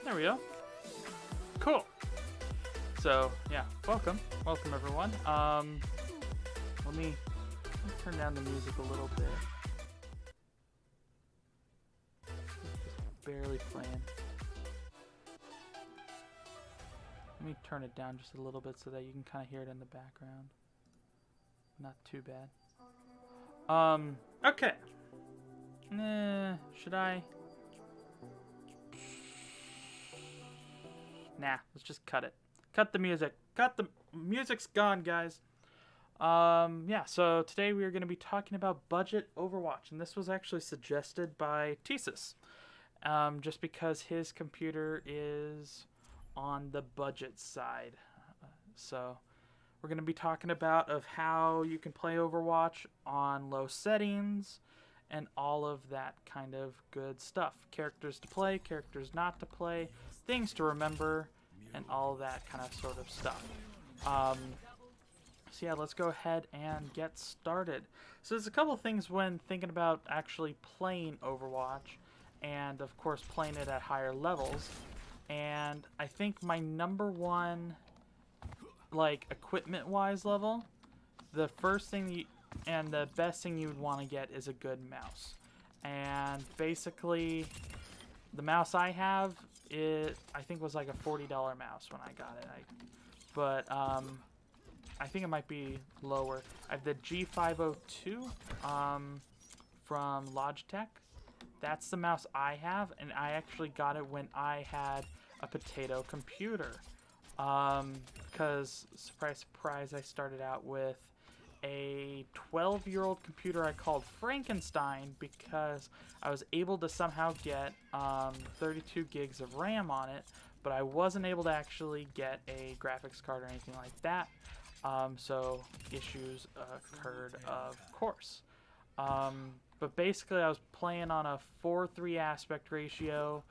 There we go. Cool. So, yeah, welcome everyone. Let me turn down the music a little bit. Just barely playing. Let me turn it down just a little bit so that you can kind of hear it in the background. Not too bad. Okay. Should I? Nah, let's just cut it. Cut the music. Cut the music's gone, guys. Yeah, so today we are going to be talking about budget Overwatch, and this was actually suggested by Thesis, just because his computer is on the budget side. So we're going to be talking about of how you can play Overwatch on low settings and all of that kind of good stuff. Characters to play, characters not to play, things to remember, and all that kind of sort of stuff. So yeah, let's go ahead and get started. So there's a couple things when thinking about actually playing Overwatch, and of course playing it at higher levels. And I think my number one, like, equipment-wise level, the first thing and the best thing you would want to get is a good mouse. And basically, the mouse I have, I think was like a $40 mouse when I got it. But I think it might be lower. I have the G502 from Logitech. That's the mouse I have, and I actually got it when I had a potato computer. Because, surprise, surprise, I started out with a 12-year-old computer I called Frankenstein because I was able to somehow get 32 gigs of RAM on it, but I wasn't able to actually get a graphics card or anything like that. So issues occurred, of course. But basically, I was playing on a 4:3 aspect ratio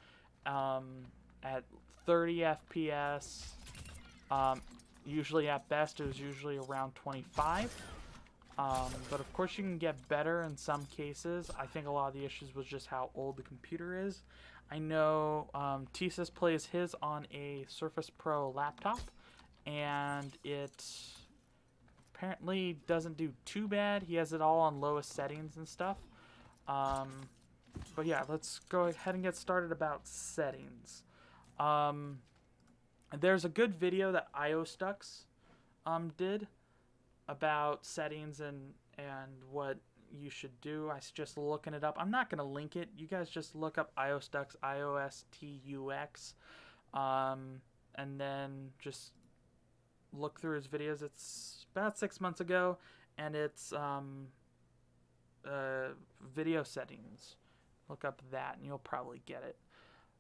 at 30 FPS. Usually, at best, it was usually around 25. But of course, you can get better in some cases. I think a lot of the issues was just how old the computer is. I know Thesis plays his on a Surface Pro laptop, and it apparently doesn't do too bad. He has it all on lowest settings and stuff. But yeah, let's go ahead and get started about settings. There's a good video that IOStucks did about settings and what you should do. I suggest looking it up. I'm not going to link it. You guys just look up IOStux, IOSTUX, and then just look through his videos. It's about 6 months ago, and it's video settings. Look up that, and you'll probably get it.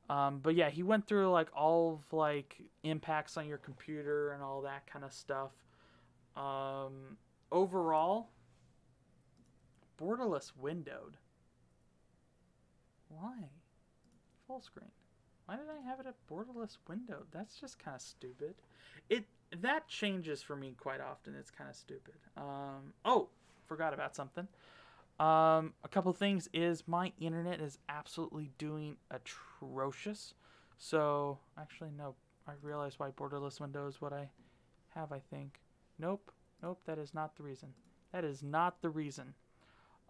But yeah, he went through like all of like impacts on your computer and all that kind of stuff. Overall, borderless windowed. Why? Full screen. Why did I have it at borderless windowed? That's just kind of stupid. That changes for me quite often. It's kind of stupid. Oh, forgot about something. A couple things is my internet is absolutely doing atrocious. So, actually, no. I realized why borderless window is what I have, I think. Nope, that is not the reason. That is not the reason.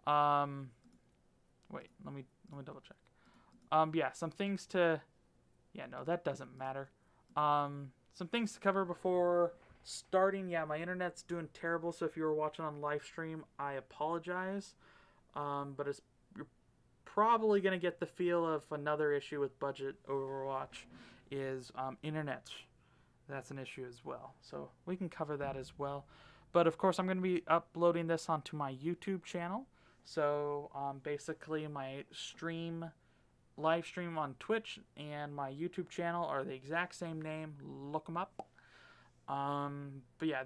Wait, let me double check. Yeah, some things to, yeah, no, that doesn't matter. Some things to cover before starting. Yeah, my internet's doing terrible, so if you were watching on live stream, I apologize. But you're probably going to get the feel of another issue with budget Overwatch is internet. That's an issue as well. So we can cover that as well. But of course, I'm going to be uploading this onto my YouTube channel. So basically, my live stream on Twitch and my YouTube channel are the exact same name. Look them up. But yeah,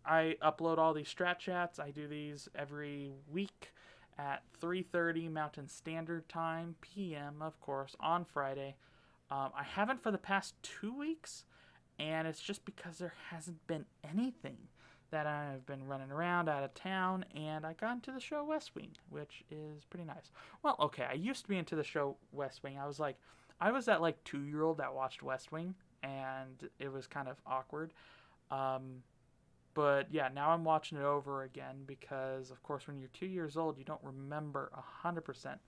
I upload all these strat chats. I do these every week at 3:30 Mountain Standard Time, PM, of course, on Friday. I haven't for the past 2 weeks, and it's just because there hasn't been anything. That I've been running around out of town, and I got into the show West Wing, which is pretty nice. Well, okay, I used to be into the show West Wing. I was like, I was that like 2-year-old that watched West Wing, and it was kind of awkward. But yeah, now I'm watching it over again because, of course, when you're 2 years old, you don't remember 100%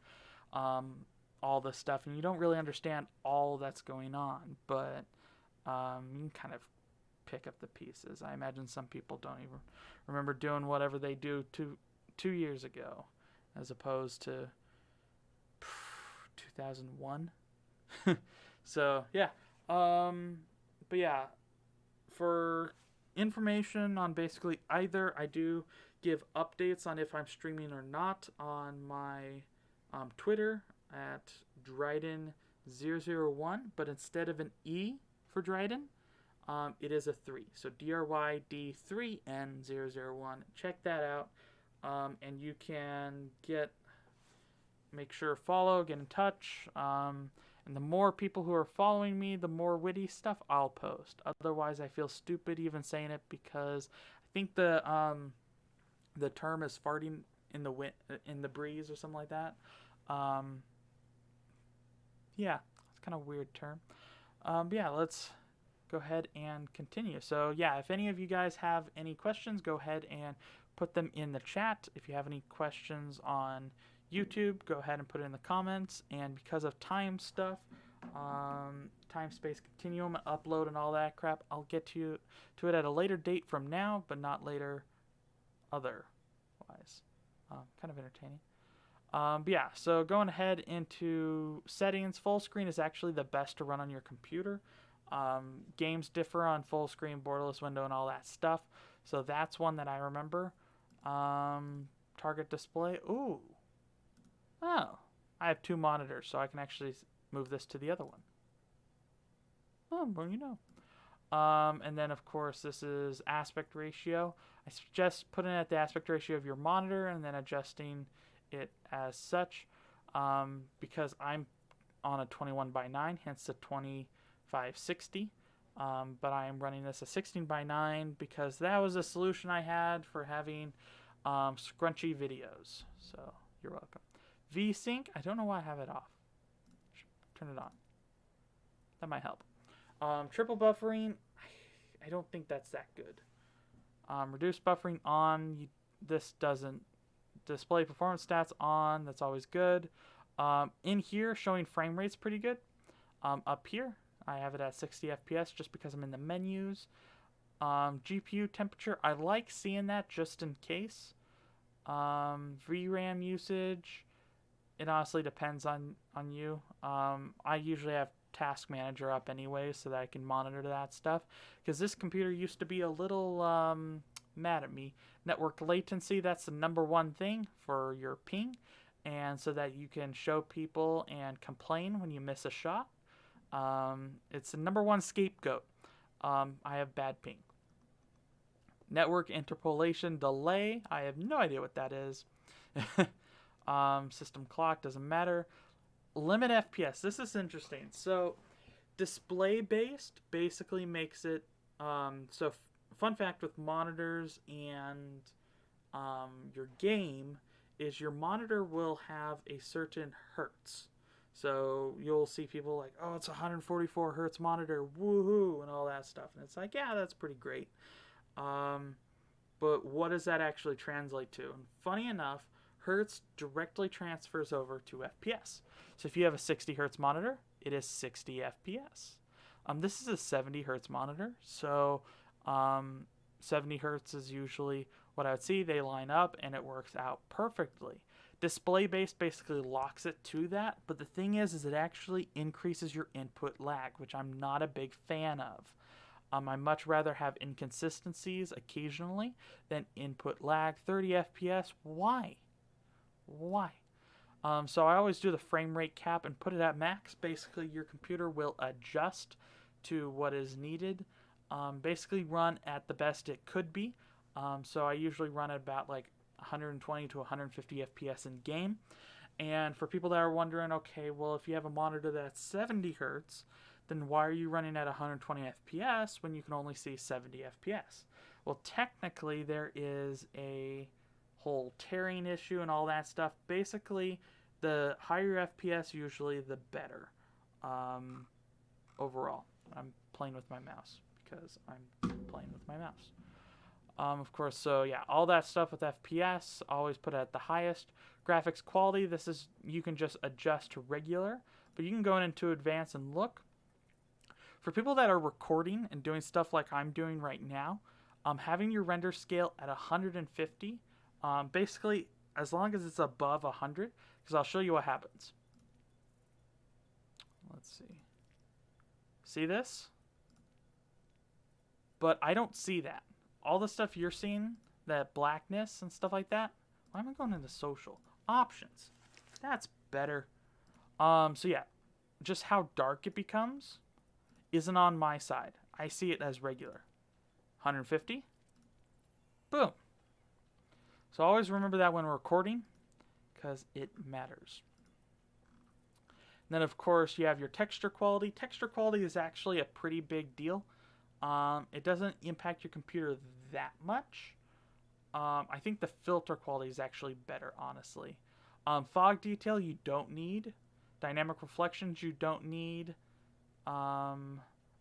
all this stuff, and you don't really understand all that's going on. But you can kind of pick up the pieces. I imagine some people don't even remember doing whatever they do 2 years ago, as opposed to 2001. So yeah, but yeah, for information on basically either, I do give updates on if I'm streaming or not on my Twitter at Dryden001, but instead of an E for Dryden, it is a 3. So DRYD3N001. Check that out. And you can make sure follow, get in touch. And the more people who are following me, the more witty stuff I'll post. Otherwise, I feel stupid even saying it because I think the term is farting in the breeze or something like that. Yeah, it's kind of a weird term. But yeah, let's go ahead and continue. So yeah, if any of you guys have any questions, go ahead and put them in the chat. If you have any questions on YouTube, go ahead and put it in the comments. And because of time stuff, time space continuum, upload and all that crap, I'll get to it at a later date from now, but not later otherwise. Kind of entertaining. But yeah, so going ahead into settings, full screen is actually the best to run on your computer. Games differ on full screen, borderless window, and all that stuff. So that's one that I remember. Target display. Ooh. Oh. I have 2 monitors, so I can actually move this to the other one. Oh, well, you know. And then, of course, this is aspect ratio. I suggest putting it at the aspect ratio of your monitor and then adjusting it as such, because I'm on a 21:9, hence the 2560. But I am running this a 16:9 because that was a solution I had for having scrunchy videos. So you're welcome. VSync, I don't know why I have it off. Turn it on. That might help. Triple buffering, I don't think that's that good. Reduce buffering on. This doesn't display performance stats on. That's always good. In here, showing frame rate's pretty good. Up here, I have it at 60 FPS just because I'm in the menus. GPU temperature, I like seeing that just in case. VRAM usage, it honestly depends on you. I usually have Task Manager up anyway so that I can monitor that stuff, because this computer used to be a little mad at me. Network latency, that's the #1 thing for your ping, and so that you can show people and complain when you miss a shot. It's the #1 scapegoat. I have bad ping. Network interpolation delay, I have no idea what that is. System clock, doesn't matter. Limit FPS, this is interesting. So display based basically makes it fun fact with monitors and your game is your monitor will have a certain hertz. So you'll see people like, oh, it's a 144 hertz monitor, woohoo, and all that stuff. And it's like, yeah, that's pretty great. But what does that actually translate to? And funny enough, hertz directly transfers over to FPS. So if you have a 60 hertz monitor, it is 60 FPS. This is a 70 hertz monitor, so 70 hertz is usually what I would see. They line up and it works out perfectly. Display based basically locks it to that, but the thing is it actually increases your input lag, which I'm not a big fan of. I much rather have inconsistencies occasionally than input lag. 30 FPS, why? So I always do the frame rate cap and put it at max. Basically, your computer will adjust to what is needed. Basically run at the best it could be. So I usually run at about like 120 to 150 FPS in game. And for people that are wondering, okay, well, if you have a monitor that's 70 hertz, then why are you running at 120 FPS when you can only see 70 FPS? Well, technically, there is a whole tearing issue and all that stuff. Basically, the higher FPS, usually the better. overall. I'm playing with my mouse because I'm playing with my mouse. Of course, so yeah, all that stuff with FPS, always put it at the highest. Graphics quality, this is, you can just adjust to regular, but you can go into advanced and look. For people that are recording and doing stuff like I'm doing right now, having your render scale at 150, basically, as long as it's above 100, because I'll show you what happens. Let's see. See this? But I don't see that. All the stuff you're seeing, that blackness and stuff like that, why am I going into social? Options. That's better. So yeah, just how dark it becomes isn't on my side. I see it as regular. 150. Boom. So always remember that when we're recording, because it matters. And then of course you have your texture quality. Texture quality is actually a pretty big deal. It doesn't impact your computer that much. I think the filter quality is actually better, honestly. Fog detail you don't need. Dynamic reflections you don't need.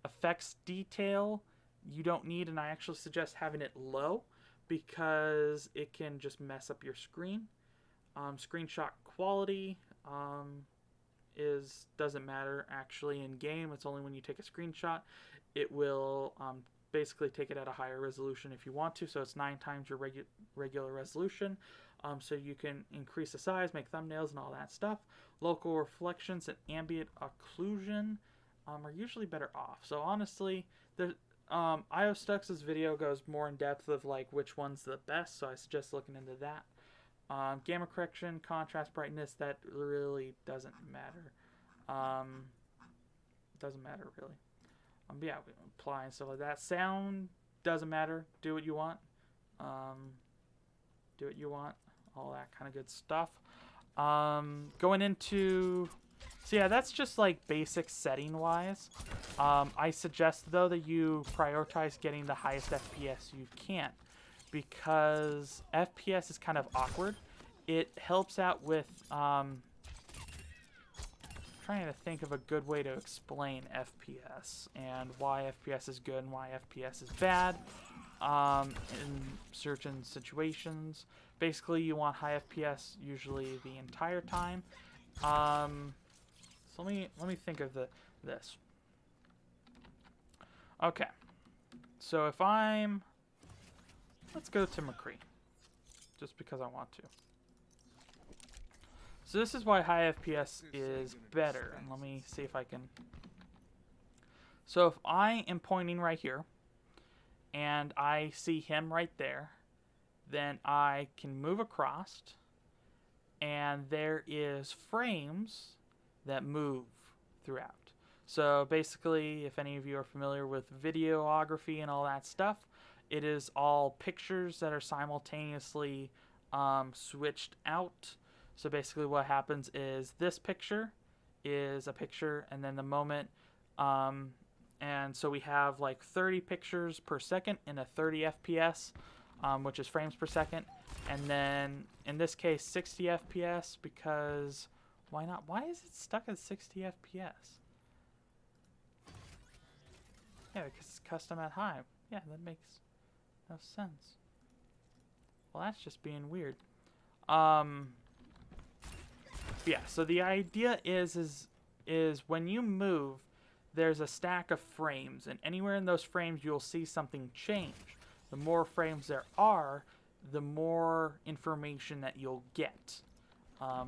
Effects detail you don't need, and I actually suggest having it low because it can just mess up your screen. Screenshot quality doesn't matter actually in game. It's only when you take a screenshot it will basically take it at a higher resolution if you want to, so it's 9 times your regular resolution. So you can increase the size, make thumbnails and all that stuff. Local reflections and ambient occlusion are usually better off. So honestly, IO Stux's video goes more in depth of like which one's the best, so I suggest looking into that. Gamma correction, contrast, brightness, that really doesn't matter. Doesn't matter really. But yeah, apply and stuff like that. Sound doesn't matter. Do what you want. Do what you want. All that kind of good stuff. Going into... So yeah, that's just like basic setting wise. I suggest though that you prioritize getting the highest FPS you can, because FPS is kind of awkward. It helps out with trying to think of a good way to explain FPS and why FPS is good and why FPS is bad in certain situations. Basically, you want high FPS usually the entire time. So let me think of this. Okay. So if let's go to McCree, just because I want to. So this is why high FPS is better. And let me see if I can. So if I am pointing right here, and I see him right there, then I can move across, and there is frames that move throughout. So basically, if any of you are familiar with videography and all that stuff, it is all pictures that are simultaneously switched out. So basically what happens is this picture is a picture, and then the moment, and so we have like 30 pictures per second in a 30 FPS, which is frames per second, and then in this case 60 FPS, because why not? Why is it stuck at 60 FPS? Yeah, because it's custom at high. Yeah, that makes no sense. Well, that's just being weird. Yeah, so the idea is when you move, there's a stack of frames, and anywhere in those frames you'll see something change. The more frames there are, the more information that you'll get.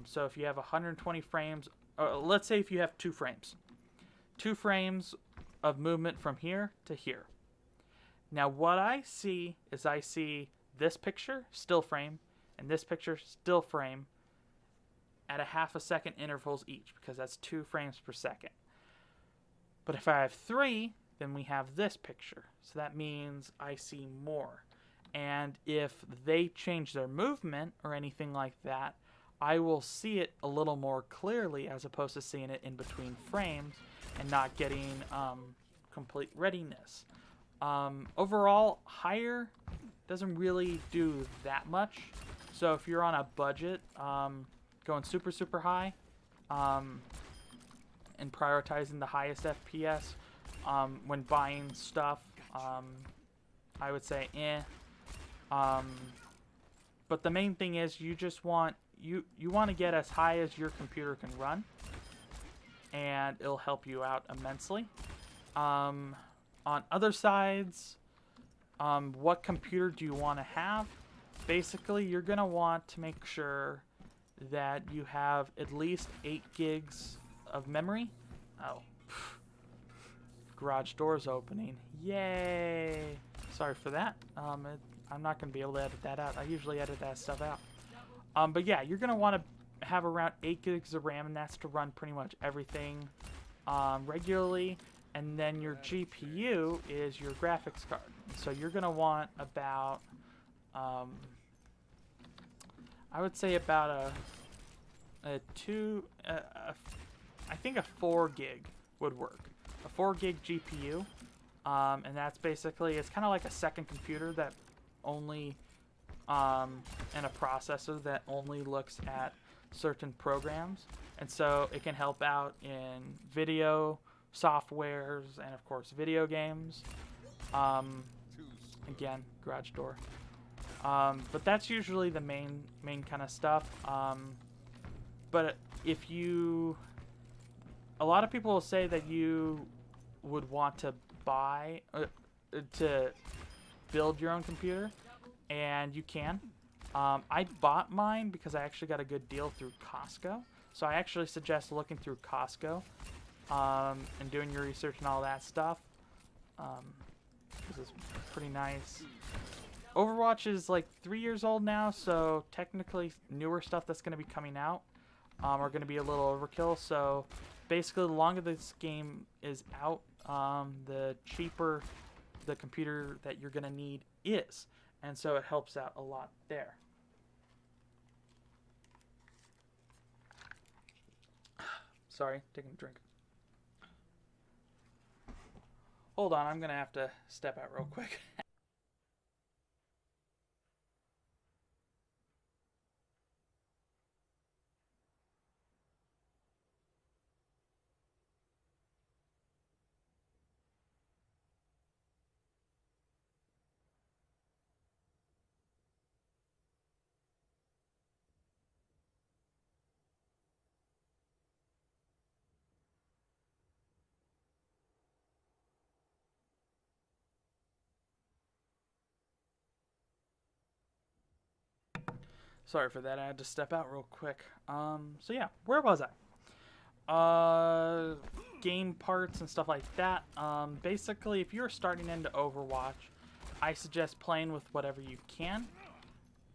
So if you have 120 frames, let's say if you have 2 frames. 2 frames of movement from here to here. Now what I see is I see this picture, still frame, and this picture, still frame, at a ½ second intervals each, because that's 2 frames per second. But if I have 3, then we have this picture. So that means I see more. And if they change their movement or anything like that, I will see it a little more clearly as opposed to seeing it in between frames and not getting complete readiness. Overall, higher doesn't really do that much. So if you're on a budget, going super high, and prioritizing the highest FPS when buying stuff. I would say but the main thing is you just want you want to get as high as your computer can run, and it'll help you out immensely. On other sides, what computer do you want to have? Basically, you're gonna want to make sure that you have at least 8 gigs of memory. Oh, garage door's opening. Yay! Sorry for that. I'm not going to be able to edit that out. I usually edit that stuff out. But yeah, you're going to want to have around 8 gigs of RAM, and that's to run pretty much everything regularly. And then your GPU is your graphics card. So you're going to want about, I would say about I think a 4 gig would work. A 4 gig GPU. And that's basically, it's kind of like a second computer that only, and a processor that only looks at certain programs. And so it can help out in video softwares and of course video games. Again, garage door. But that's usually the main kind of stuff. But if you, a lot of people will say that you would want to buy to build your own computer, and you can. I bought mine because I actually got a good deal through Costco, so I actually suggest looking through Costco and doing your research and all that stuff, because it's pretty nice. Overwatch is like 3 years old now, so technically newer stuff that's going to be coming out are going to be a little overkill. So basically, the longer this game is out, the cheaper the computer that you're going to need is. And so it helps out a lot there. Sorry, taking a drink. Hold on, I'm going to have to step out real quick. Sorry for that, I had to step out real quick. So yeah, where was I? Game parts and stuff like that. Basically, if you're starting into Overwatch, I suggest playing with whatever you can.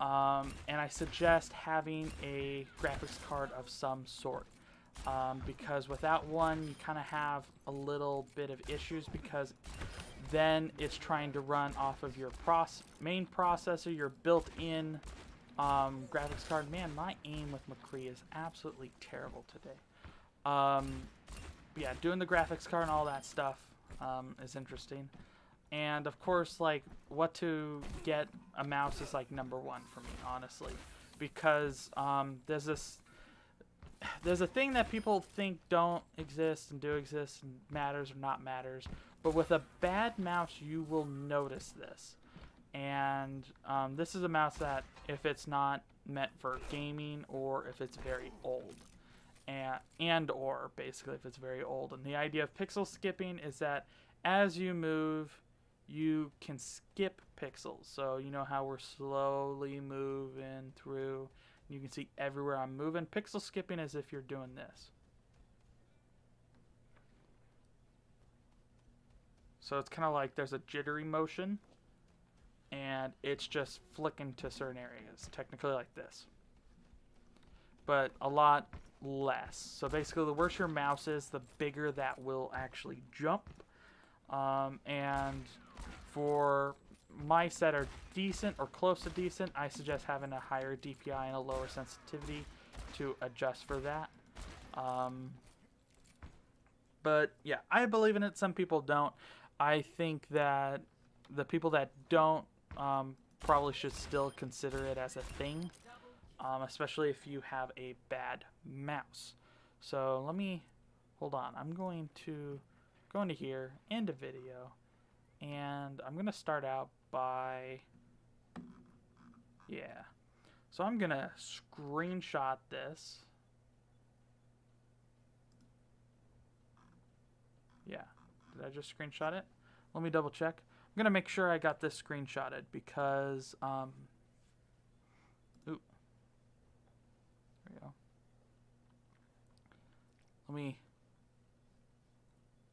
And I suggest having a graphics card of some sort. Because without one, you kind of have a little bit of issues, because then it's trying to run off of your main processor, your built-in graphics card. Man, my aim with McCree is absolutely terrible today. But yeah, doing the graphics card and all that stuff is interesting. And of course, like, what to get a mouse is like number one for me, honestly, because there's a thing that people think don't exist and do exist and matters or not matters, but with a bad mouse you will notice this. And this is a mouse that, if it's not meant for gaming, or if it's very old, and or basically if it's very old. And the idea of pixel skipping is that as you move, you can skip pixels. So you know how we're slowly moving through, you can see everywhere I'm moving. Pixel skipping is if you're doing this. So it's kind of like there's a jittery motion, and it's just flicking to certain areas, technically like this, but a lot less. So basically, the worse your mouse is, the bigger that will actually jump. And for mice that are decent or close to decent, I suggest having a higher DPI and a lower sensitivity to adjust for that. But yeah, I believe in it. Some people don't. I think that the people that don't probably should still consider it as a thing, especially if you have a bad mouse. So let me hold on. I'm going to go into here, end a video, and I'm going to start out by, yeah. So I'm going to screenshot this. Yeah. Did I just screenshot it? Let me double check. I'm going to make sure I got this screenshotted because, ooh. There we go. Let me,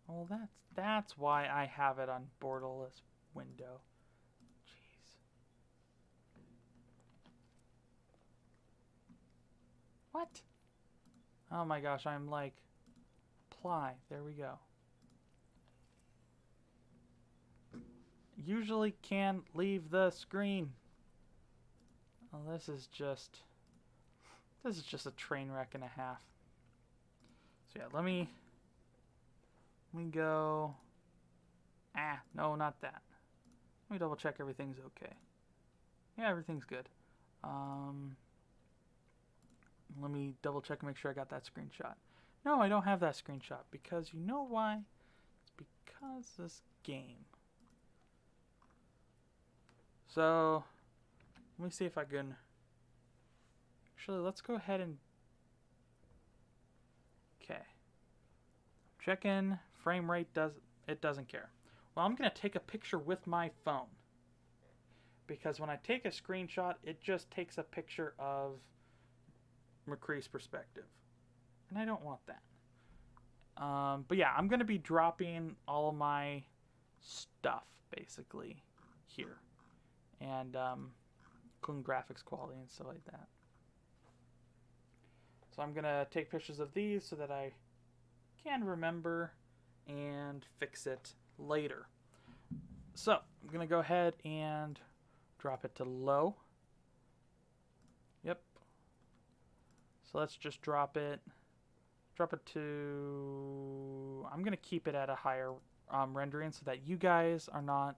well, that's why I have it on borderless window. Jeez. What? Oh my gosh, I'm like, apply. There we go. Usually can't leave the screen. Oh, this is just a train wreck and a half. So yeah, let me go. No, not that. Let me double check everything's okay. Yeah, everything's good. Let me double check and make sure I got that screenshot. No, I don't have that screenshot because you know why? It's because this game. So, let me see if I can. Actually, let's go ahead and. Okay. Check-in frame rate doesn't care. Well, I'm gonna take a picture with my phone because when I take a screenshot, it just takes a picture of McCree's perspective, and I don't want that. But yeah, I'm gonna be dropping all of my stuff basically here, and including graphics quality and stuff like that. So I'm gonna take pictures of these so that I can remember and fix it later. So I'm gonna go ahead and drop it to low. Yep. So let's just drop it to, I'm gonna keep it at a higher rendering so that you guys are not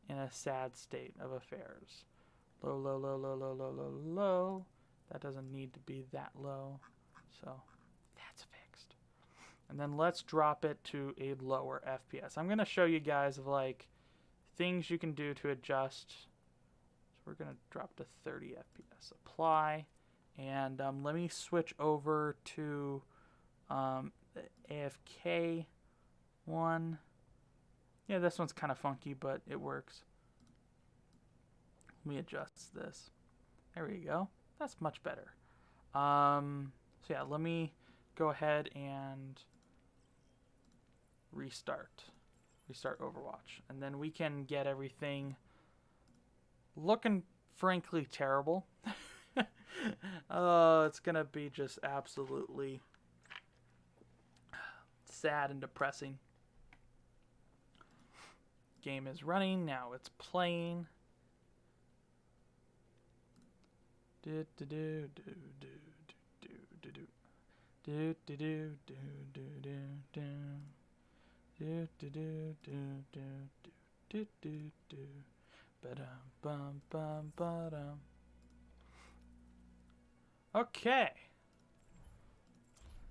in a sad state of affairs. Low, low, low, low, low, low, low, low. That doesn't need to be that low. So that's fixed. And then let's drop it to a lower FPS. I'm going to show you guys of like things you can do to adjust. So we're going to drop to 30 FPS. Apply. And let me switch over to the AFK one. Yeah, this one's kind of funky, but it works. Let me adjust this. There we go. That's much better. So yeah, let me go ahead and restart Overwatch, and then we can get everything looking frankly terrible. Oh, it's gonna be just absolutely sad and depressing. Game is running now, it's playing. Do do do do do do do do do do do do do do do do do do do do ba-dum bum bum ba-dum. Okay.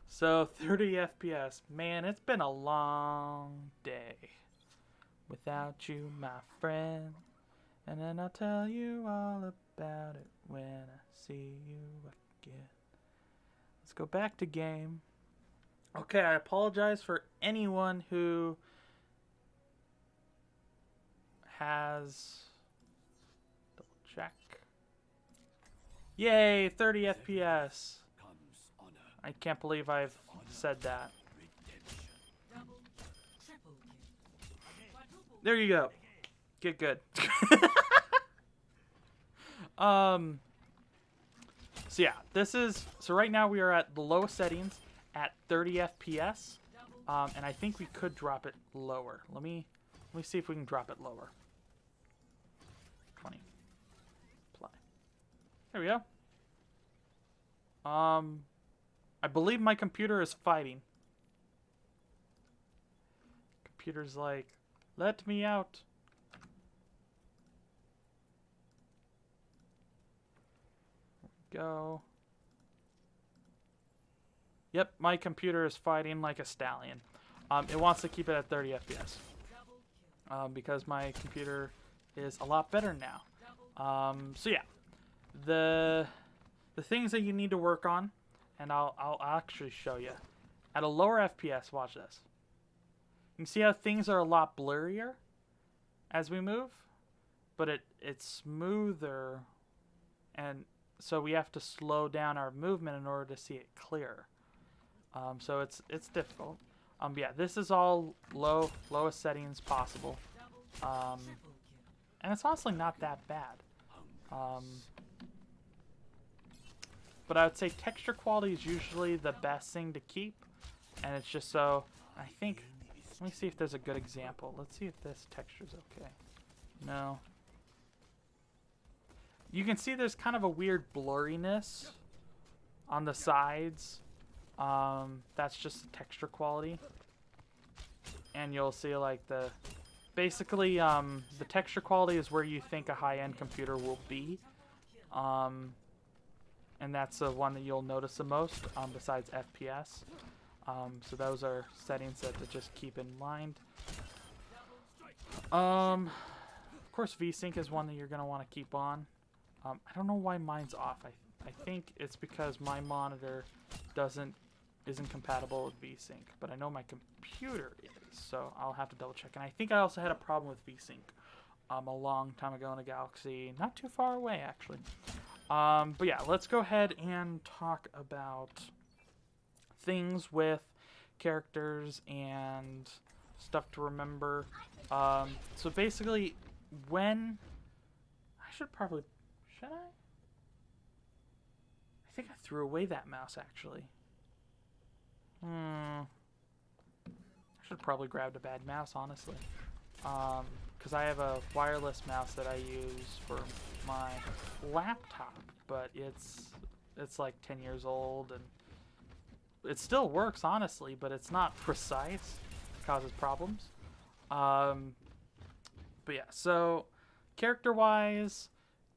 So 30 FPS. Man, it's been a long day without you, my friend. And then I'll tell you all about it when I see you again. Let's go back to game. Okay, I apologize for anyone who has... Double check. Yay, 30 FPS. I can't believe I've said that. There you go. Get good. So yeah, so right now we are at the lowest settings at 30 FPS. And I think we could drop it lower. Let me see if we can drop it lower. 20. Apply. There we go. I believe my computer is fighting. Computer's like, let me out. There we go. Yep, my computer is fighting like a stallion. It wants to keep it at 30 FPS. Because my computer is a lot better now. So yeah, the things that you need to work on, and I'll actually show you. At a lower FPS, watch this. You can see how things are a lot blurrier as we move, but it's smoother, and so we have to slow down our movement in order to see it clearer. So it's difficult. Yeah, this is all lowest settings possible. And it's honestly not that bad. But I would say texture quality is usually the best thing to keep. And it's just so, I think, let me see if there's a good example. Let's see if this texture's okay. No. You can see there's kind of a weird blurriness on the sides. That's just the texture quality. And you'll see like basically the texture quality is where you think a high-end computer will be. And that's the one that you'll notice the most, besides FPS. So those are settings that to just keep in mind. Of course, VSync is one that you're going to want to keep on. I don't know why mine's off. I think it's because my monitor isn't compatible with VSync, but I know my computer is, so I'll have to double check. And I think I also had a problem with VSync a long time ago in a galaxy not too far away, actually. But yeah, let's go ahead and talk about things with characters and stuff to remember. So basically, should I? I think I threw away that mouse, actually. I should probably grabbed a bad mouse, honestly. Because I have a wireless mouse that I use for my laptop, but it's like 10 years old, and it still works, honestly, but it's not precise. It causes problems. But yeah, so character-wise,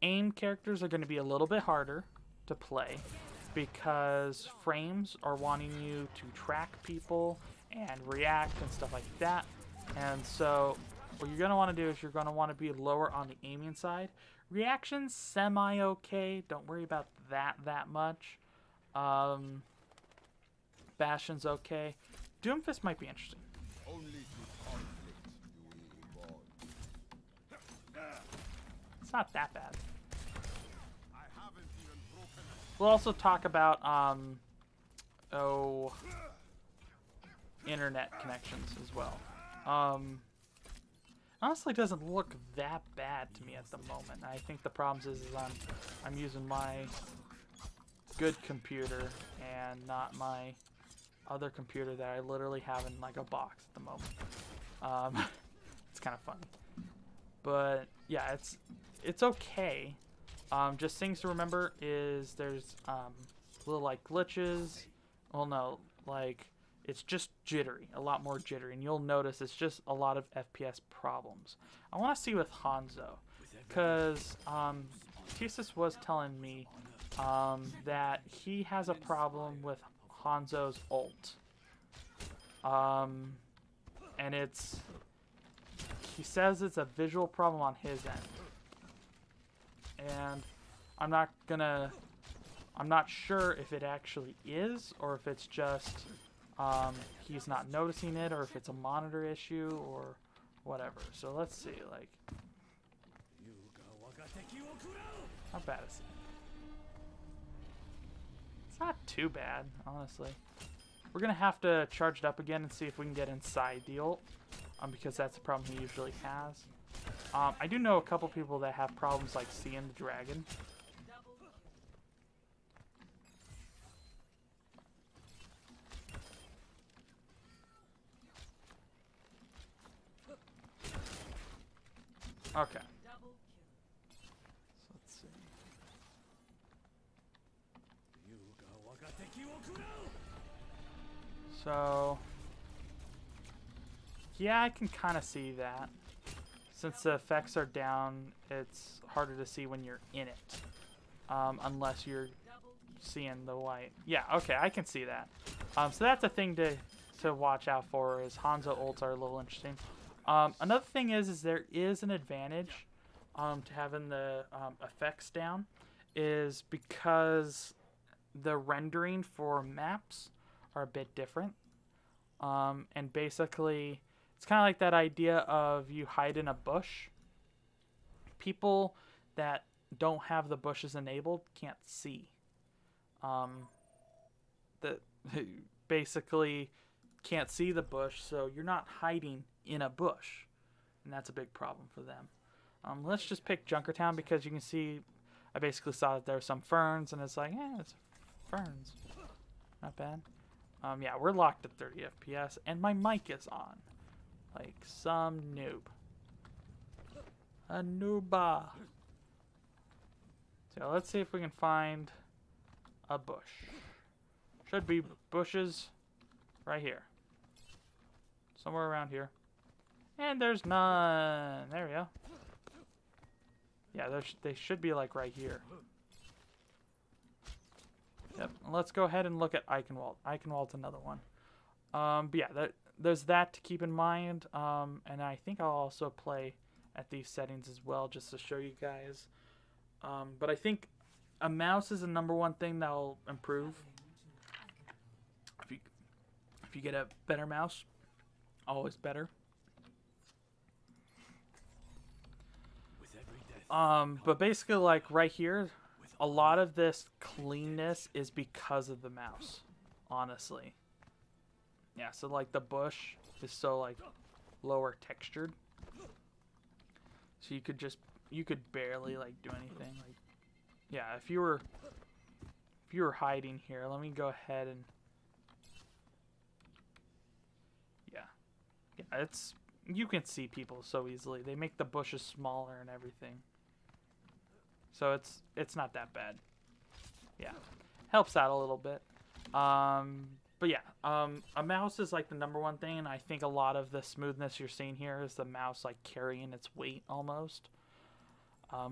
aim characters are going to be a little bit harder to play because frames are wanting you to track people and react and stuff like that. And so what you're going to want to do is you're going to want to be lower on the aiming side. Reactions, semi-okay. Don't worry about that much. Bastion's okay. Doomfist might be interesting. It's not that bad. We'll also talk about internet connections as well. Honestly, doesn't look that bad to me at the moment. I think the problem is I'm using my good computer and not my other computer that I literally have in like a box at the moment. It's kind of funny, but yeah, it's okay. Just things to remember is there's little like glitches. Well, no, like it's just jittery, a lot more jittery, and you'll notice it's just a lot of FPS problems. I want to see with Hanzo, because Thesis was telling me that he has a problem with Hanzo's ult. And he says it's a visual problem on his end. And I'm not sure if it actually is, or if it's just he's not noticing it, or if it's a monitor issue, or whatever. So let's see, like, how bad is it? It's not too bad, honestly. We're gonna have to charge it up again and see if we can get inside the ult, because that's the problem he usually has. I do know a couple people that have problems like seeing the dragon. Okay. So let's see. So yeah, I can kind of see that. Since the effects are down, it's harder to see when you're in it. unless you're seeing the white. Yeah, okay, I can see that. So that's a thing to watch out for, is Hanzo ults are a little interesting. Another thing is there is an advantage to having the effects down, is because the rendering for maps are a bit different. And basically, it's kind of like that idea of you hide in a bush. People that don't have the bushes enabled can't see. That basically can't see the bush, so you're not hiding in a bush, and that's a big problem for them. Let's just pick Junkertown, because you can see I basically saw that there were some ferns, and it's like, it's ferns, not bad. Yeah, we're locked at 30 FPS, and my mic is on, like some noob. A nooba. So let's see if we can find a bush. Should be bushes right here. Somewhere around here. And there's none. There we go. Yeah, they should be like right here. Yep. Let's go ahead and look at Eichenwald. Eichenwald's another one. But yeah, there's that to keep in mind. And I think I'll also play at these settings as well, just to show you guys. But I think a mouse is the #1 thing that will improve. If you get a better mouse, always better. But basically, like right here, a lot of this cleanness is because of the mouse, honestly. Yeah, so like the bush is so like lower textured, so you could barely like do anything. Like, yeah, if you were hiding here, let me go ahead and yeah, you can see people so easily. They make the bushes smaller and everything. So it's not that bad. Yeah, helps out a little bit. But yeah, a mouse is like the #1 thing, and I think a lot of the smoothness you're seeing here is the mouse like carrying its weight almost,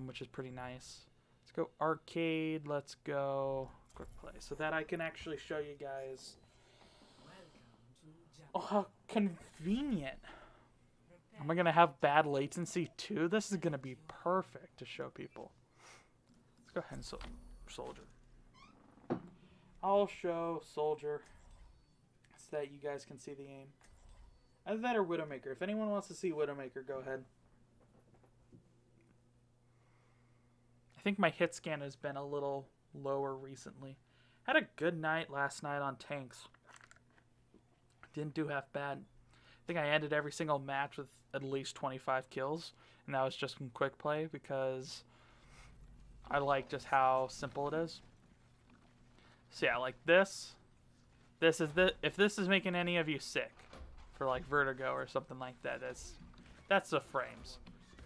which is pretty nice. Let's go arcade. Let's go quick play, so that I can actually show you guys. Oh, how convenient. Am I gonna have bad latency too? This is gonna be perfect to show people. Let's go ahead and soldier. I'll show soldier so that you guys can see the aim. Either that or Widowmaker. If anyone wants to see Widowmaker, go ahead. I think my hit scan has been a little lower recently. Had a good night last night on tanks. Didn't do half bad. I think I ended every single match with at least 25 kills, and that was just in quick play because I like just how simple it is. So yeah, like this is if this is making any of you sick for like vertigo or something like that, that's the frames.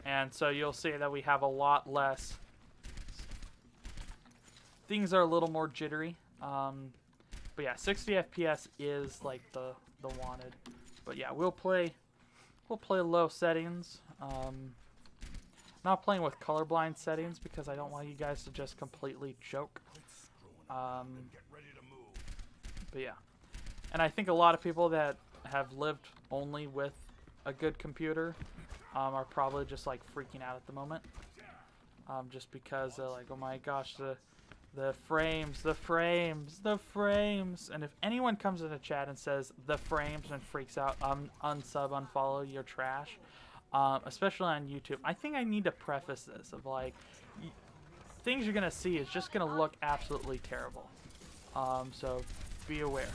And so you'll see that we have a lot less. Things are a little more jittery. But yeah, 60 FPS is like the wanted. But yeah, we'll play low settings. Not playing with colorblind settings because I don't want you guys to just completely choke. But yeah, and I think a lot of people that have lived only with a good computer are probably just like freaking out at the moment, just because they're like, oh my gosh, the frames, and if anyone comes in the chat and says the frames and freaks out, unsub, unfollow, you're trash, especially on YouTube. I think I need to preface this of like, things you're gonna see is just gonna look absolutely terrible, so be aware.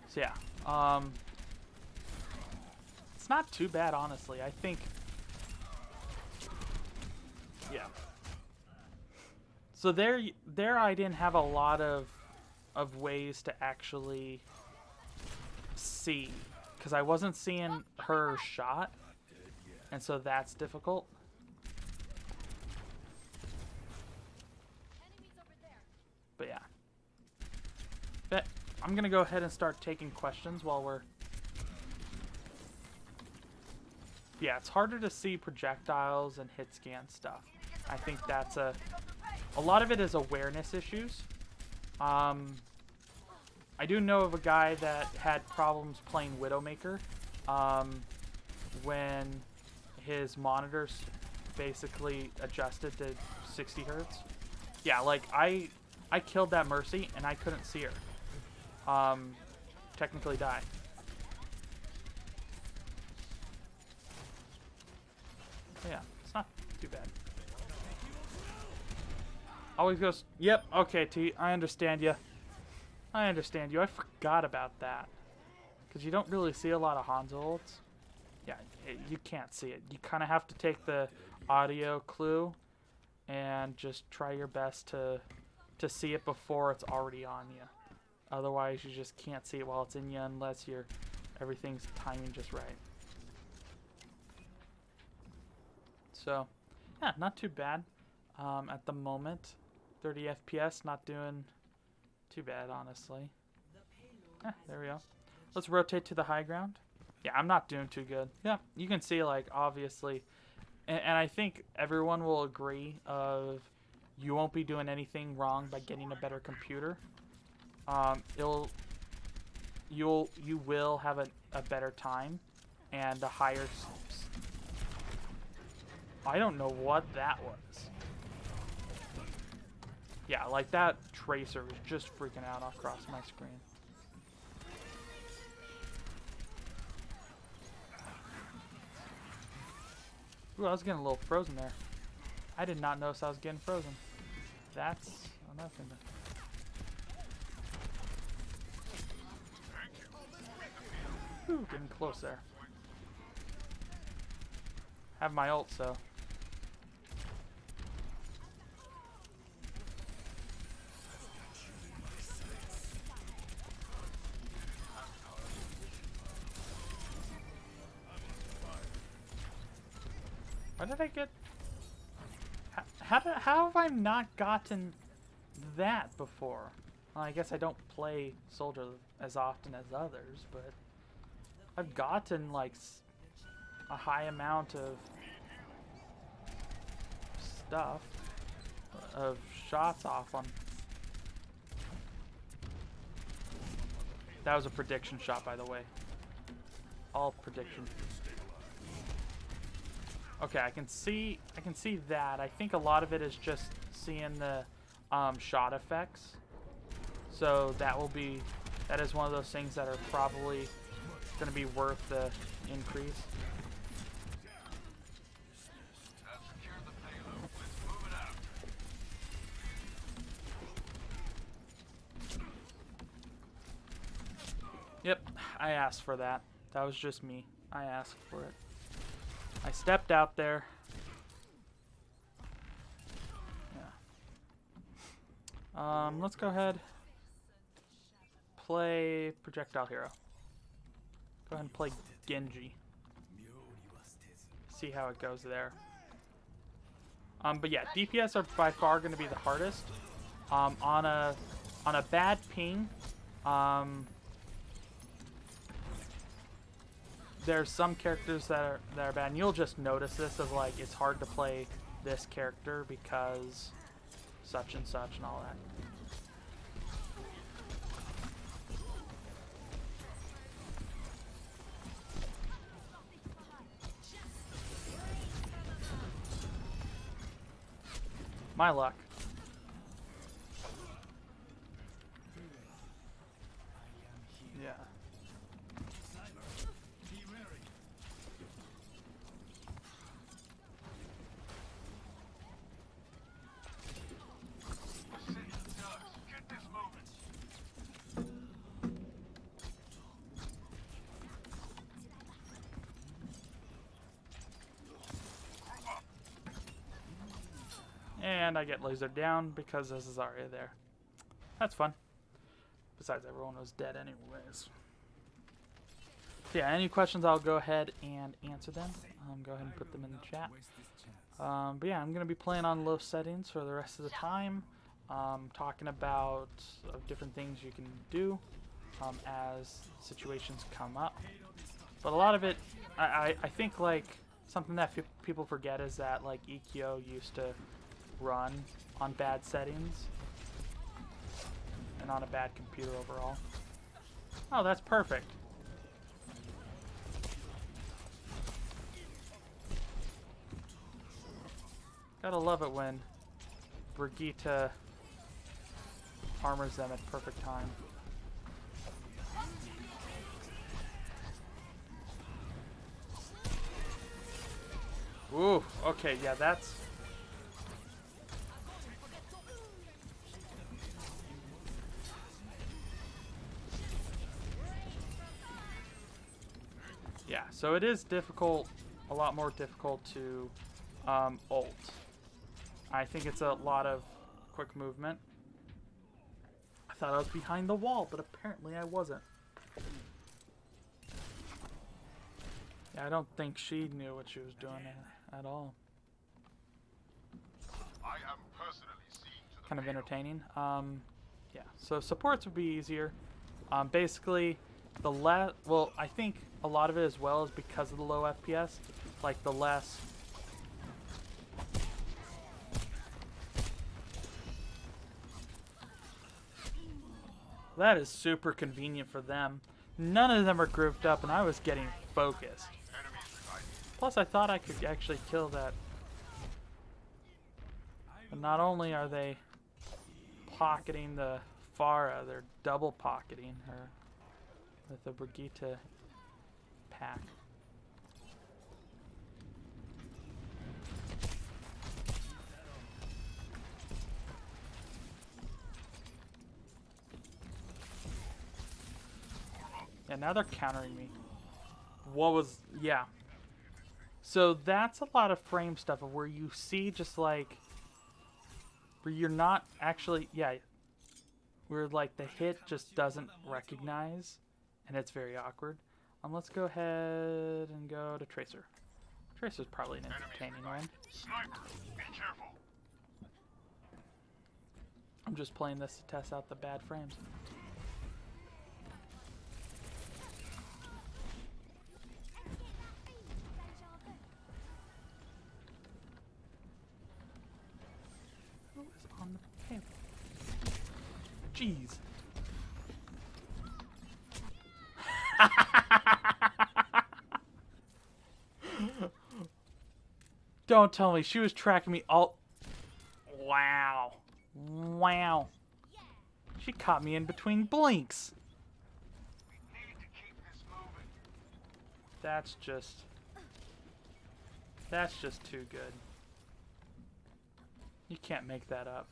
So yeah, it's not too bad, honestly. I think, yeah. So there I didn't have a lot of ways to actually see, because I wasn't seeing her shot, and so that's difficult. But yeah. But I'm gonna go ahead and start taking questions while we're. yeah, it's harder to see projectiles and hit scan stuff. I think that's a lot of it is awareness issues. I do know of a guy that had problems playing Widowmaker when his monitors basically adjusted to 60 hertz. Yeah, like I killed that Mercy and I couldn't see her. Technically die. So yeah, it's not too bad. Always goes, yep, okay, T, I understand you. I understand you. I forgot about that. Because you don't really see a lot of Hanzo ults. Yeah, you can't see it. You kind of have to take the audio clue and just try your best to see it before it's already on you. Otherwise, you just can't see it while it's in you unless everything's timing just right. So, yeah, not too bad at the moment. 30 FPS, not doing too bad, honestly. There we go. Let's rotate to the high ground. Yeah, I'm not doing too good. Yeah, you can see, like, obviously, and I think everyone will agree of you won't be doing anything wrong by getting a better computer. You will have a better time and a higher. I don't know what that was. Yeah, like that tracer was just freaking out across my screen. Ooh, I was getting a little frozen there. I did not notice I was getting frozen. That's another thing. Ooh, getting close there. Have my ult, so. Why did I get... How have I not gotten that before? Well, I guess I don't play Soldier as often as others, but I've gotten like a high amount of stuff, of shots off on. That was a prediction shot, by the way. All prediction. Okay, I can see that. I think a lot of it is just seeing the shot effects. So that is one of those things that are probably going to be worth the increase. Yep, I asked for that. That was just me. I asked for it. I stepped out there. Yeah. Let's go ahead. Play Projectile Hero. Go ahead and play Genji. See how it goes there. But yeah, DPS are by far going to be the hardest. On a bad ping, there's some characters that are bad, and you'll just notice this of like it's hard to play this character because such and such and all that. My luck. Yeah. And I get lasered down because this is already there. That's fun. Besides, everyone was dead anyways. So yeah, any questions, I'll go ahead and answer them. Go ahead and put them in the chat. But yeah, I'm going to be playing on low settings for the rest of the time. Talking about different things you can do as situations come up. But a lot of it, I think like something that people forget is that like EQO used to run on bad settings and on a bad computer overall. Oh, that's perfect. Gotta love it when Brigitte armors them at perfect time. Ooh, okay, yeah, that's... Yeah, so it is difficult, a lot more difficult to ult. I think it's a lot of quick movement. I thought I was behind the wall, but apparently I wasn't. Yeah, I don't think she knew what she was doing at all. I am personally seeing to the Kind of payload. entertaining. Yeah, so supports would be easier. Basically, the well, I think a lot of it as well is because of the low FPS. Like the less... That is super convenient for them. None of them are grouped up, and I was getting focused. Plus, I thought I could actually kill that. But not only are they pocketing the Pharah, they're double pocketing her with the Brigitte pack. Yeah, now they're countering me. What was... Yeah. So that's a lot of frame stuff of where you see just like... Where you're not actually... Yeah. Where like the hit just doesn't recognize. And it's very awkward. Let's go ahead and go to Tracer. Tracer's probably an entertaining one. Sniper, be careful. I'm just playing this to test out the bad frames. Who is on the panel? Jeez. Don't tell me she was tracking me all... Wow. Wow. She caught me in between blinks. We need to keep this moving. That's just too good. You can't make that up.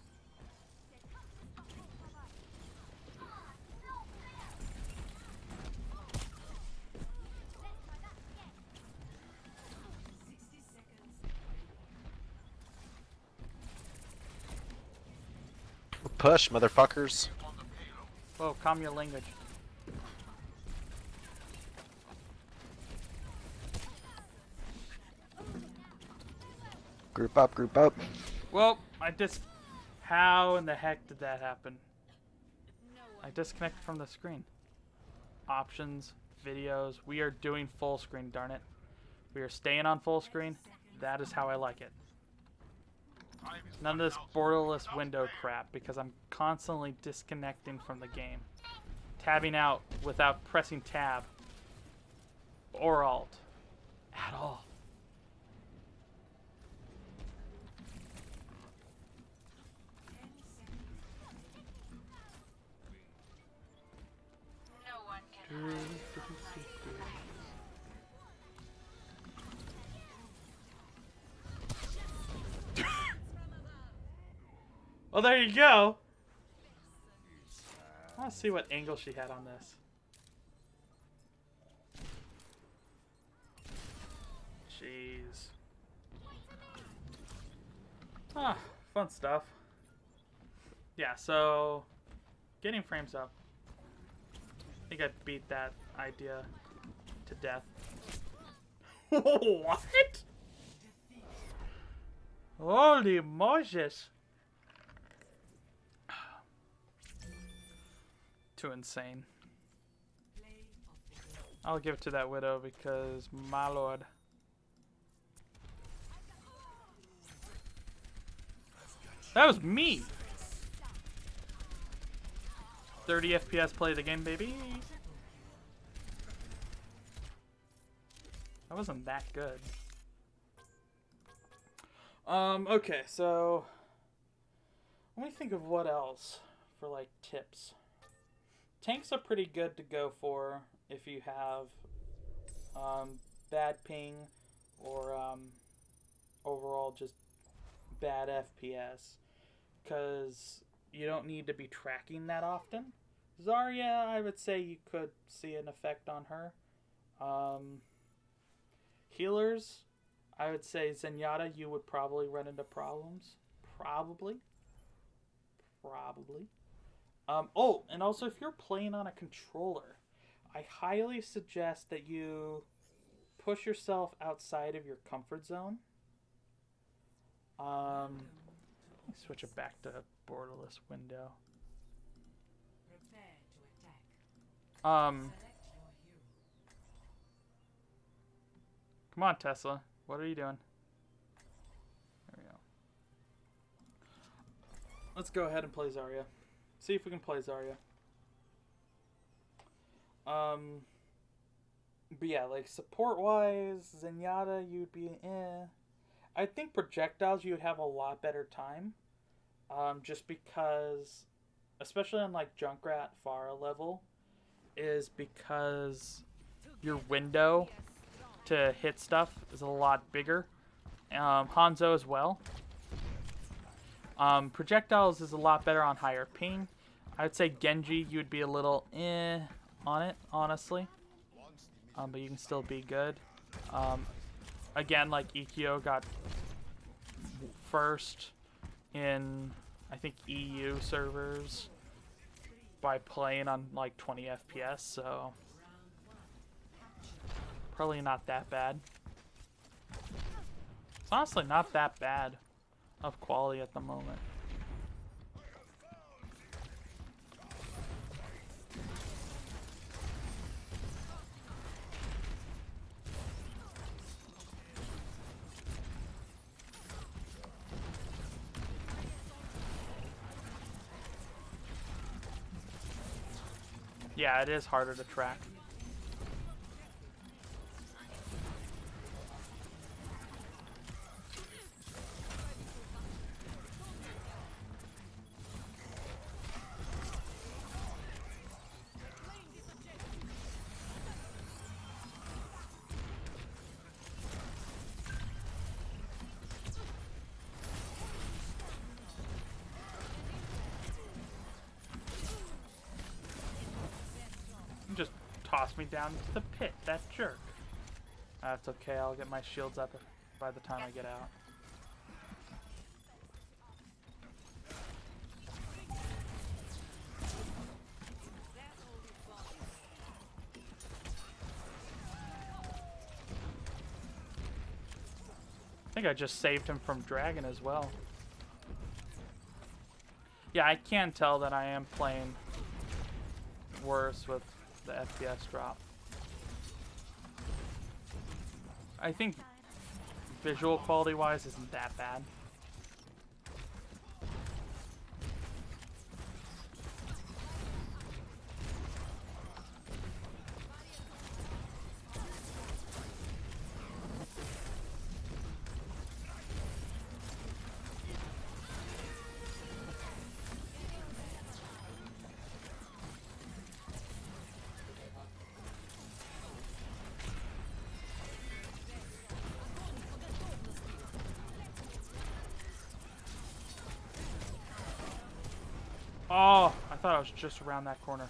Push, motherfuckers. Whoa, calm your language. Group up, group up. Well, how in the heck did that happen? I disconnected from the screen. Options, videos. We are doing full screen, darn it. We are staying on full screen. That is how I like it. None of this borderless window crap because I'm constantly disconnecting from the game. Tabbing out without pressing tab or alt at all. No one can hide. Well, there you go. I want to see what angle she had on this. Jeez. Ah, fun stuff. Yeah, so getting frames up. I think I beat that idea to death. What? Holy Moses. Too insane. I'll give it to that Widow because, my lord. That was me. 30 FPS play the game, baby. That wasn't that good. Okay, so let me think of what else for like tips. Tanks are pretty good to go for if you have bad ping or overall just bad FPS, because you don't need to be tracking that often. Zarya, I would say you could see an effect on her. Healers, I would say Zenyatta, you would probably run into problems. Probably. Oh, and also if you're playing on a controller, I highly suggest that you push yourself outside of your comfort zone. Let me switch it back to borderless window. Come on, Tesla. What are you doing? There we go. Let's go ahead and play Zarya. See if we can play Zarya. But yeah, like support-wise, Zenyatta, you'd be I think projectiles you would have a lot better time. Just because, especially on like Junkrat Pharah level, is because your window to hit stuff is a lot bigger. Hanzo as well. Projectiles is a lot better on higher ping. I would say Genji, you'd be a little on it, honestly. But you can still be good. Again, like Ikkyo got first in, I think, EU servers by playing on like 20 FPS, so probably not that bad. It's honestly not that bad of quality at the moment. Yeah, it is harder to track. Just toss me down to the pit, that jerk. That's okay, I'll get my shields up by the time I get out. I think I just saved him from Dragon as well. Yeah, I can tell that I am playing worse with the FPS drop. I think visual quality wise isn't that bad. Oh, I thought I was just around that corner.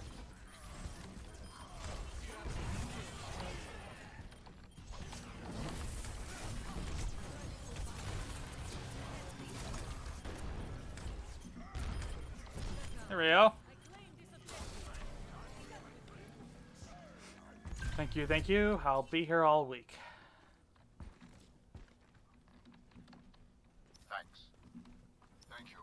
There we go. Thank you, thank you. I'll be here all week. Thanks. Thank you.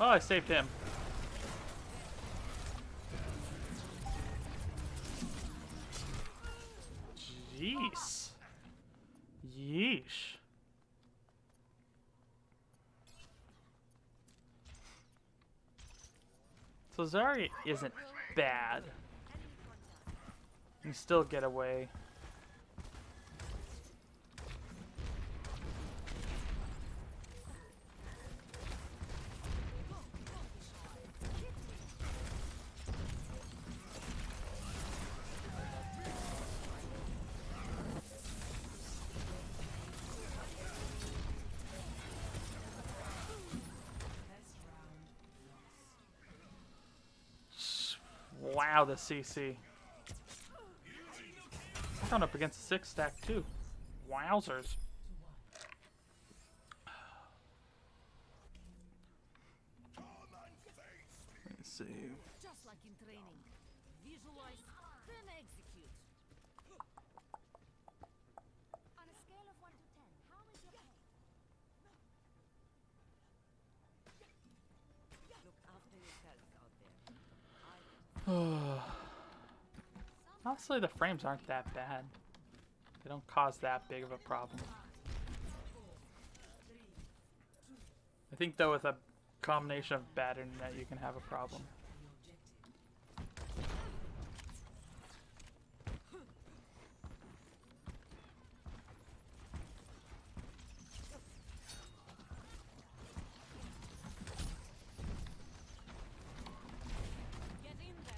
Oh, I saved him. Jeez. Yeesh. So Zarya isn't bad. You can still get away. Wow, the CC. I'm coming up against a 6 stack too. Wowzers. Let's see. Just like in training. Visualize, then execute. On a scale of 1 to 10, how is your pain? Look after yourself out there. Honestly, the frames aren't that bad. They don't cause that big of a problem. I think though with a combination of bad internet you can have a problem. Get in there.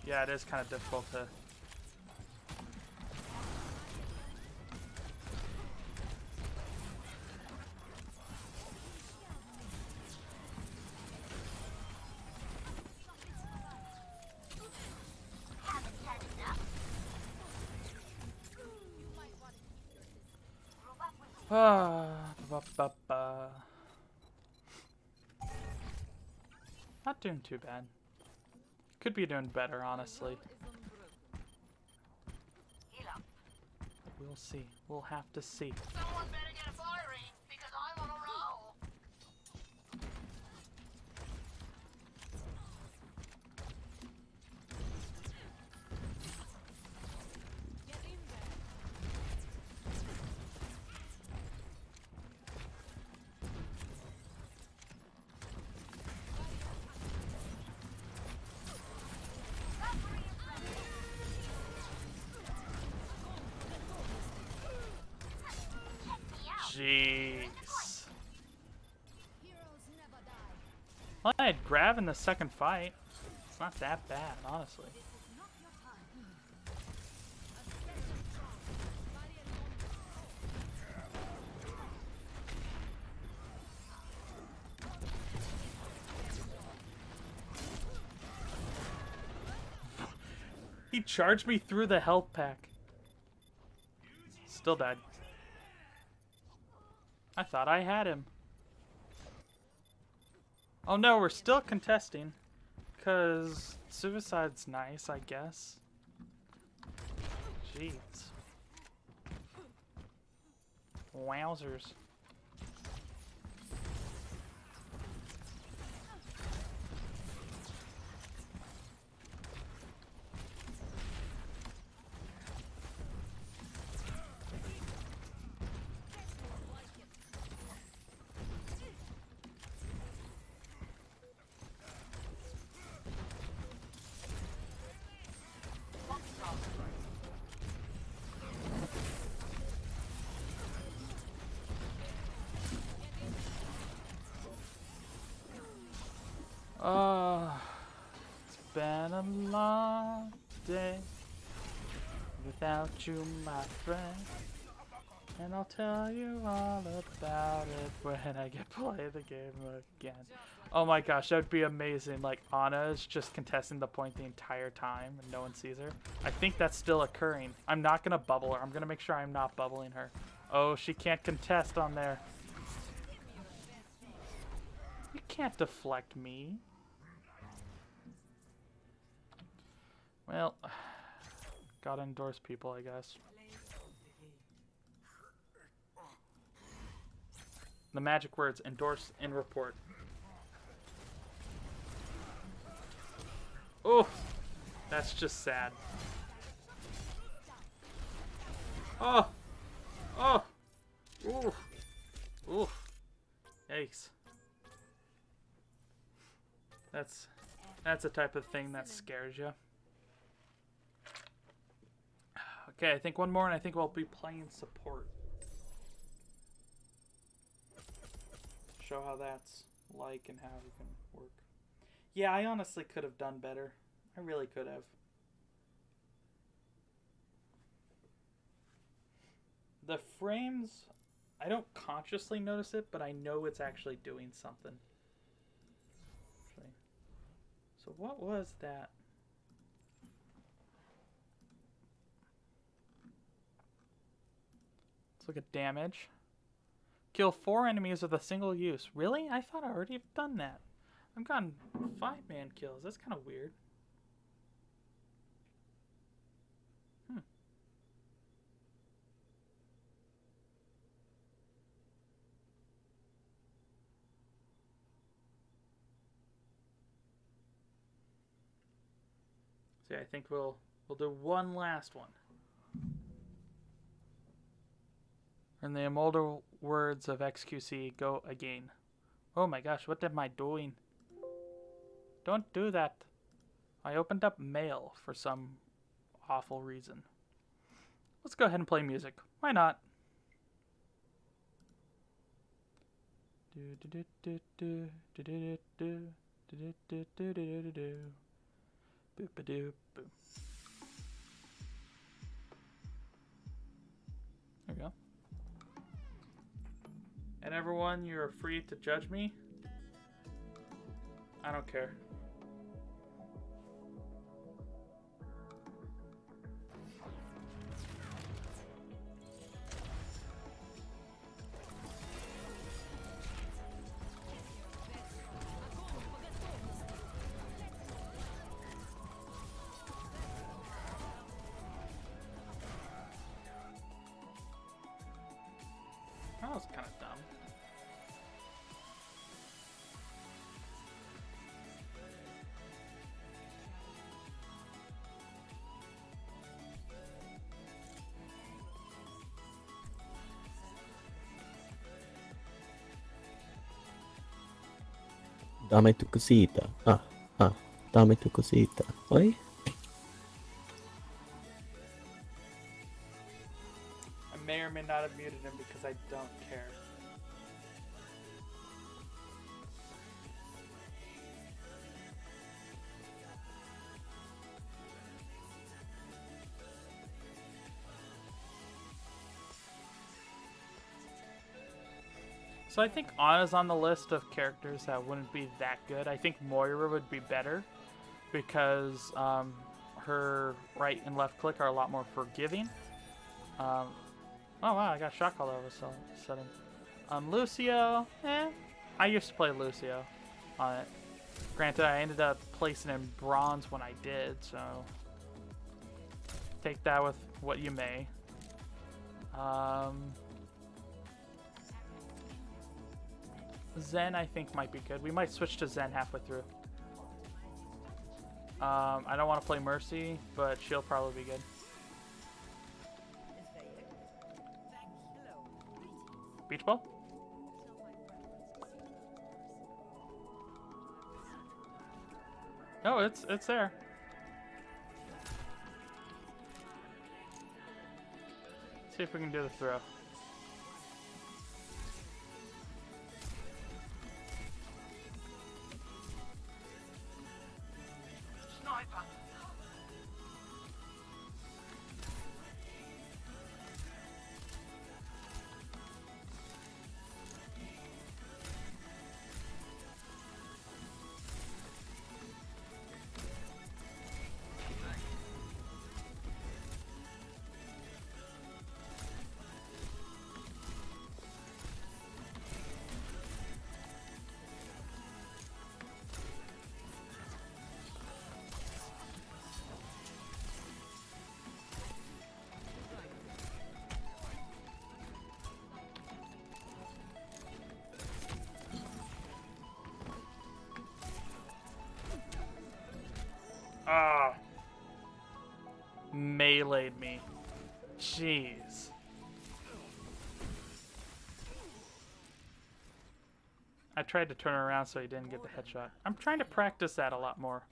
Yeah, it is kind of difficult to... Not doing too bad. Could be doing better, honestly. We'll see. We'll have to see. Someone better get a firing, because I'm on a roll. Get in there. Jeez. Heroes never die. Well, I had grab in the second fight. It's not that bad, honestly. This is not your time. He charged me through the health pack. Still dead. I thought I had him. Oh no, we're still contesting. Because suicide's nice, I guess. Jeez. Wowzers. It's been a long day without you, my friend. And I'll tell you all about it when I get play the game again. Oh my gosh, that would be amazing. Like, Anna is just contesting the point the entire time and no one sees her. I think that's still occurring. I'm not going to bubble her. I'm going to make sure I'm not bubbling her. Oh, she can't contest on there. You can't deflect me. Well, gotta endorse people, I guess. The magic words, endorse and report. Oh, that's just sad. Oh, oh, ooh, ooh, yikes. That's the type of thing that scares you. Okay, I think one more and I think we'll be playing support. Show how that's like and how we can work. Yeah, I honestly could have done better. I really could have. The frames, I don't consciously notice it, but I know it's actually doing something. So what was that? Let's look at damage. Kill 4 enemies with a single use. Really? I thought I already had done that. I've gotten 5-man kills. That's kind of weird. So I think we'll do one last one. And the immortal words of XQC go again. Oh my gosh, what am I doing? Don't do that. I opened up mail for some awful reason. Let's go ahead and play music. Why not? Boop-a-doop, boop. There we go. And everyone, you're free to judge me. I don't care. That was kind of dumb. Dame tu cosita. Dame tu cosita. Oi? I may or may not have muted him because I don't care. So I think Anna's on the list of characters that wouldn't be that good. I think Moira would be better because her right and left click are a lot more forgiving. Oh wow, I got shot called over a sudden. Lucio, I used to play Lucio on it. Granted, I ended up placing in bronze when I did, so take that with what you may. Zen, I think, might be good. We might switch to Zen halfway through. I don't want to play Mercy, but she'll probably be good. Beach ball? No, it's there. See if we can do the throw. meleeed me. Jeez. I tried to turn around so he didn't get the headshot. I'm trying to practice that a lot more.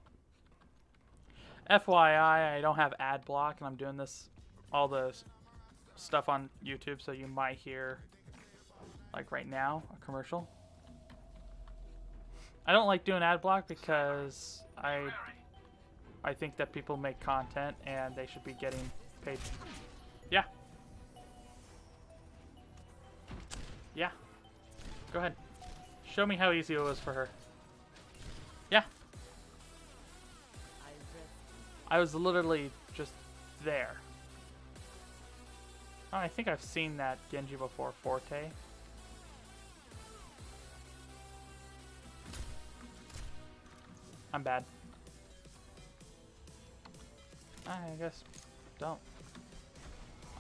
FYI, I don't have ad block, and I'm doing this, all the stuff on YouTube, so you might hear, like right now, a commercial. I don't like doing ad block because I think that people make content and they should be getting paid. Yeah. Yeah. Go ahead. Show me how easy it was for her. Yeah. I was literally just there. Oh, I think I've seen that Genji before, Forte. I'm bad. I guess don't.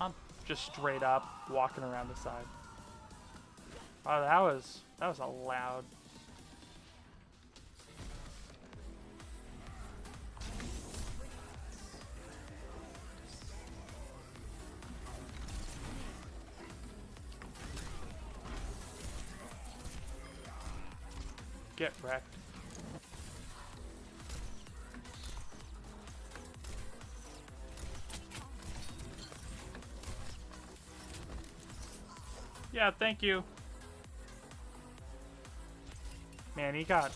I'm just straight up walking around the side. Oh, that was a loud. Get wrecked. Yeah, thank you. Man, he got...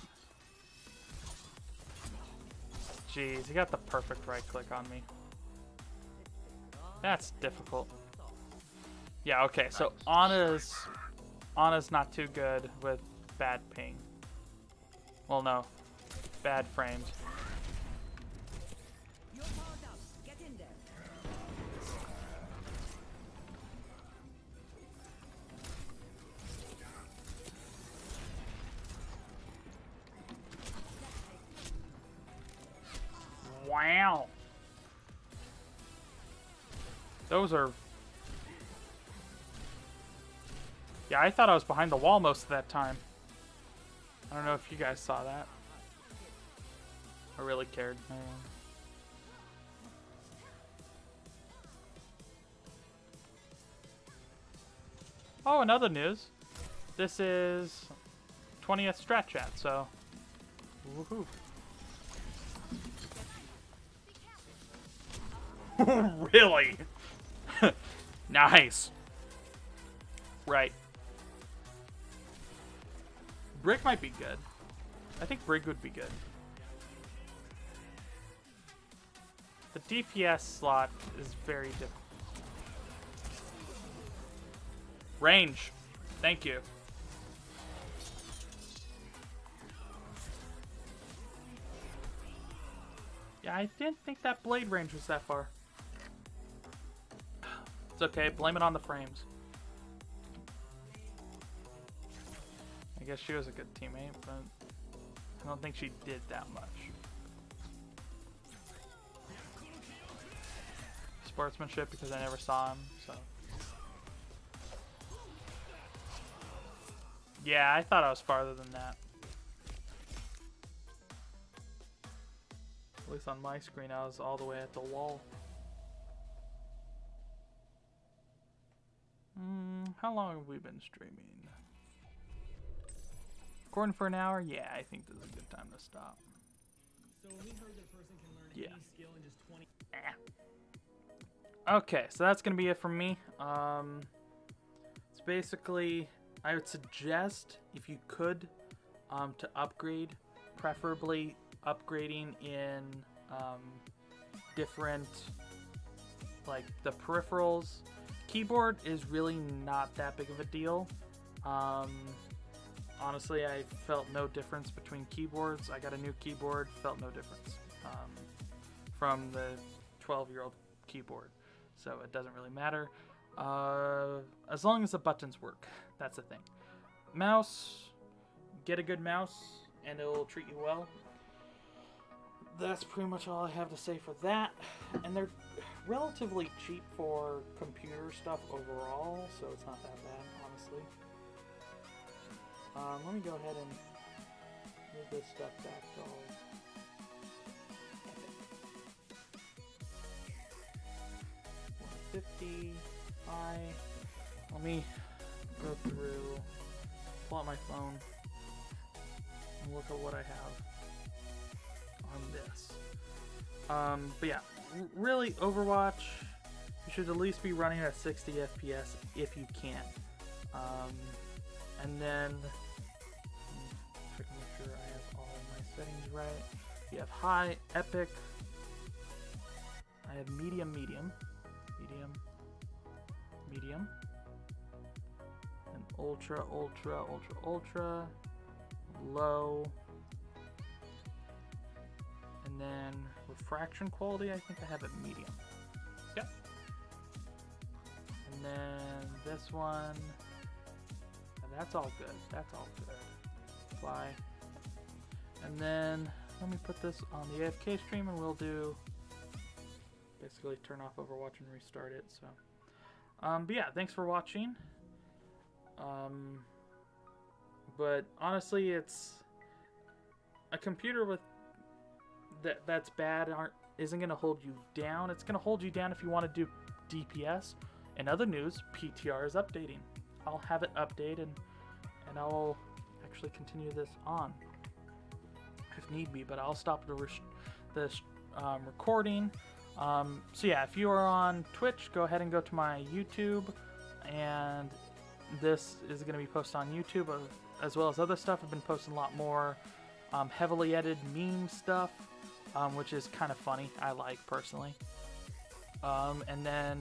Jeez, he got the perfect right click on me. That's difficult. Yeah, okay, so Ana's not too good with bad ping. Well, no. Bad frames. Wow. Those are... Yeah, I thought I was behind the wall most of that time. I don't know if you guys saw that. I really cared. Oh, another news. This is 20th Strat Chat, so... Woohoo. Really? Nice. Right. Brick might be good. I think Brig would be good. The DPS slot is very difficult. Range. Thank you. Yeah, I didn't think that blade range was that far. It's okay, blame it on the frames. I guess she was a good teammate, but I don't think she did that much. Sportsmanship because I never saw him, so. Yeah, I thought I was farther than that. At least on my screen, I was all the way at the wall. How long have we been streaming? Recording for an hour? Yeah, I think this is a good time to stop. So when we heard that a person can learn Yeah. any skill in just 20... Okay, so that's gonna be it from me. It's basically, I would suggest if you could, to upgrade, preferably upgrading in different, like the peripherals. Keyboard is really not that big of a deal. Honestly, I felt no difference between keyboards. I got a new keyboard, felt no difference from the 12-year-old keyboard. So it doesn't really matter. As long as the buttons work, that's the thing. Mouse, get a good mouse and it will treat you well. That's pretty much all I have to say for that. And they're relatively cheap for computer stuff overall, so it's not that bad, honestly. Let me go ahead and move this stuff back to all. 50. Let me go through, pull out my phone, and look at what I have on this. But yeah, really, Overwatch, you should at least be running at 60 FPS if you can. And then, check to make sure I have all my settings right. You have high, epic. I have medium, and ultra, low. And then refraction quality, I think I have it medium. Yep. And then this one, that's all good. Apply. And then let me put this on the AFK stream, and we'll do basically turn off Overwatch and restart it. So, but yeah, thanks for watching. But honestly, it's a computer with that's bad isn't going to hold you down. It's going to hold you down if you want to do DPS. In other news, PTR is updating. I'll have it update, and I'll actually continue this on if need be, but I'll stop the recording. So yeah, if you are on Twitch, go ahead and go to my YouTube, and this is going to be posted on YouTube as well as other stuff. I've been posting a lot more heavily edited meme stuff, which is kind of funny. I like personally. And then,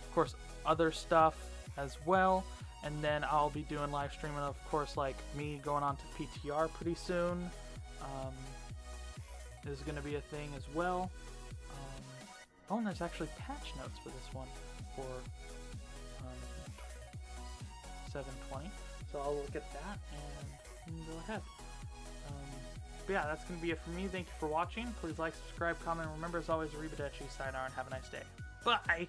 of course, other stuff as well. And then I'll be doing live streaming, of course, like me going on to PTR pretty soon. This is going to be a thing as well. Oh, and there's actually patch notes for this one for 720. So I'll look at that and go ahead. But yeah, that's going to be it for me. Thank you for watching. Please like, subscribe, comment, and remember, as always, arrivederci, sayonara, and have a nice day. Bye!